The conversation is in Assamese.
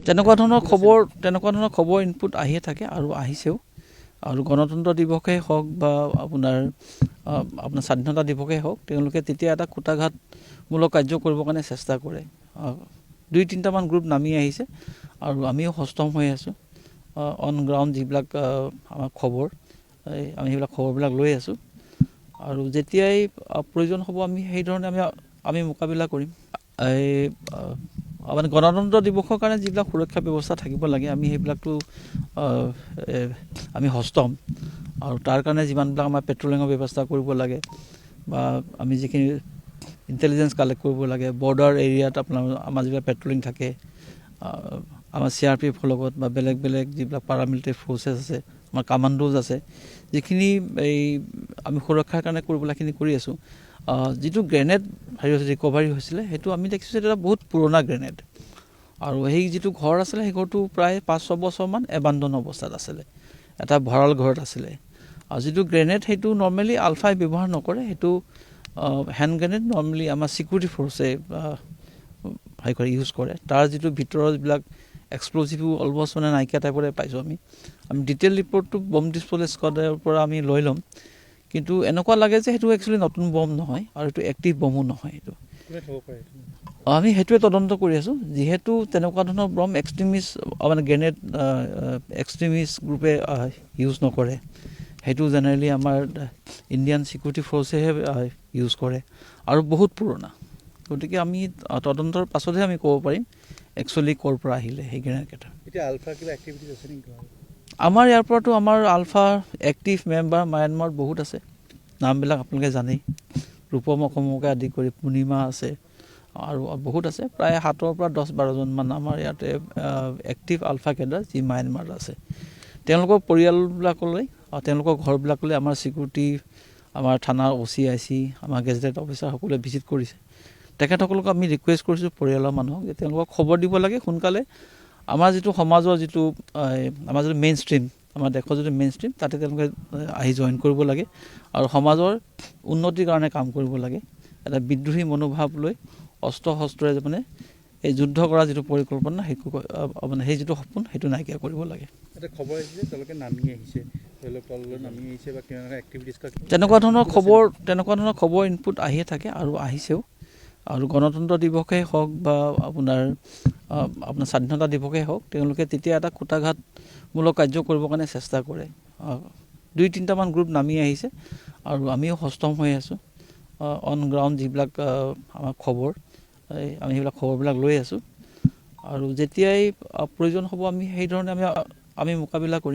তেনেকুৱা ধৰণৰ খবৰ ইনপুট আহিয়ে থাকে আৰু আহিছেও। আৰু গণতন্ত্ৰ দিৱসেই হওক বা আপোনাৰ স্বাধীনতা দিৱসেই হওক, তেওঁলোকে তেতিয়া এটা খুটাঘাতমূলক কাৰ্য কৰিবৰ কাৰণে চেষ্টা কৰে। 2-3টামান গ্ৰুপ নামি আহিছে আৰু আমিও সষ্টম হৈ আছোঁ। অন গ্ৰাউণ্ড যিবিলাক আমাৰ খবৰ, আমি সেইবিলাক খবৰবিলাক লৈ আছোঁ আৰু যেতিয়াই প্ৰয়োজন হ'ব আমি সেইধৰণে আমি মোকাবিলা কৰিম। মানে গণতন্ত্ৰ দিৱসৰ কাৰণে যিবিলাক সুৰক্ষা ব্যৱস্থা থাকিব লাগে আমি সেইবিলাকতো আমি সষ্টম। আৰু তাৰ কাৰণে যিমানবিলাক আমাৰ পেট্ৰলিঙৰ ব্যৱস্থা কৰিব লাগে বা আমি যিখিনি ইণ্টেলিজেঞ্চ কালেক্ট কৰিব লাগে, বৰ্ডাৰ এৰিয়াত আমাৰ যিবিলাক পেট্ৰলিং থাকে, আমাৰ CRPFৰ লগত বা বেলেগ যিবিলাক পাৰামিলিটাৰী ফ'ৰ্চেছ আছে, আমাৰ কামাণ্ডোজ আছে, যিখিনি আমি সুৰক্ষাৰ কাৰণে কৰিবলগীয়াখিনি কৰি আছোঁ। যিটো গ্ৰেনেড ৰিকভাৰী হৈছিলে সেইটো আমি দেখিছোঁ সেইটো এটা বহুত পুৰণা গ্ৰেনেড। আৰু সেই যিটো ঘৰ আছিলে সেই ঘৰটো প্ৰায় 5-6 বছৰমান এবাণ্ডন অৱস্থাত আছিলে, এটা ভঁৰাল ঘৰত আছিলে। আৰু যিটো গ্ৰেনেড সেইটো নৰ্মেলি আলফাই ব্যৱহাৰ নকৰে, সেইটো হেণ্ড গ্ৰেনেড নৰ্মেলি আমাৰ চিকিউৰিটি ফ'ৰ্চে ইউজ কৰে। তাৰ যিটো ভিতৰৰ যিবিলাক এক্সপ্ল'জিভো অলমষ্ট মানে নাইকিয়া টাইপৰে পাইছোঁ আমি ডিটেইল ৰিপৰ্টটো বম ডিছপ'জেল স্কোৱাডৰ পৰা আমি লৈ ল'ম। কিন্তু এনেকুৱা লাগে যে সেইটো একচুৱেলি নতুন বম নহয় আৰু এইটো এক্টিভ বমো নহয়। এইটো আমি সেইটোৱে তদন্ত কৰি আছোঁ। যিহেতু তেনেকুৱা ধৰণৰ বম এক্সট্ৰিমিষ্ট মানে গ্ৰেনেড এক্সট্ৰিমিষ্ট গ্ৰুপে ইউজ নকৰে, সেইটো জেনেৰেলি আমাৰ ইণ্ডিয়ান চিকিউৰিটি ফ'ৰ্চেহে ইউজ কৰে আৰু বহুত পুৰণা। গতিকে আমি তদন্তৰ পাছতহে আমি ক'ব পাৰিম একচুৱেলি ক'ৰ পৰা আহিলে সেই গ্ৰেনেডকেইটা। আমাৰ ইয়াৰ পৰাতো আমাৰ আলফা এক্টিভ মেম্বাৰ ম্যানমাৰত বহুত আছে। নামবিলাক আপোনালোকে জানেই, ৰূপম অসমকে আদি কৰি পূৰ্ণিমা আছে আৰু বহুত আছে। প্ৰায় 7 পৰা 10-12জনমান আমাৰ ইয়াতে এক্টিভ আলফা কেডাৰ যি ম্যানমাৰত আছে। তেওঁলোকৰ পৰিয়ালবিলাকলৈ তেওঁলোকৰ ঘৰবিলাকলৈ আমাৰ চিকিউৰিটি, আমাৰ থানাৰ OC/IC, আমাৰ গেজেটেড অফিচাৰ সকলোৱে ভিজিট কৰিছে। তেখেতসকলক আমি ৰিকুৱেষ্ট কৰিছোঁ পৰিয়ালৰ মানুহক যে তেওঁলোকক খবৰ দিব লাগে সোনকালে। আমাৰ যিটো সমাজৰ আমাৰ যিটো মেইন ষ্ট্ৰীম, আমাৰ দেশৰ যিটো মেইন ষ্ট্ৰীম, তাতে তেওঁলোকে আহি জইন কৰিব লাগে আৰু সমাজৰ উন্নতিৰ কাৰণে কাম কৰিব লাগে। এটা বিদ্ৰোহী মনোভাৱ লৈ অস্ত্ৰ শস্ত্ৰৰে মানে এই যুদ্ধ কৰা যিটো পৰিকল্পনা সেই যিটো সপোন সেইটো নাইকিয়া কৰিব লাগে। তেনেকুৱা ধৰণৰ খবৰ ইনপুট আহিয়ে থাকে আৰু আহিছেও। আৰু গণতন্ত্ৰ দিৱসেই হওক বা আপোনাৰ স্বাধীনতা দিৱসেই হওক, তেওঁলোকে তেতিয়া এটা খুটাঘাতমূলক কাৰ্য কৰিবৰ কাৰণে চেষ্টা কৰে। 2-3টামান গ্ৰুপ নামি আহিছে আৰু আমিও সষ্টম হৈ আছোঁ। অন গ্ৰাউণ্ড যিবিলাক আমাৰ খবৰ, আমি সেইবিলাক খবৰবিলাক লৈ আছোঁ আৰু যেতিয়াই প্ৰয়োজন হ'ব আমি সেইধৰণে আমি মোকাবিলা কৰিম।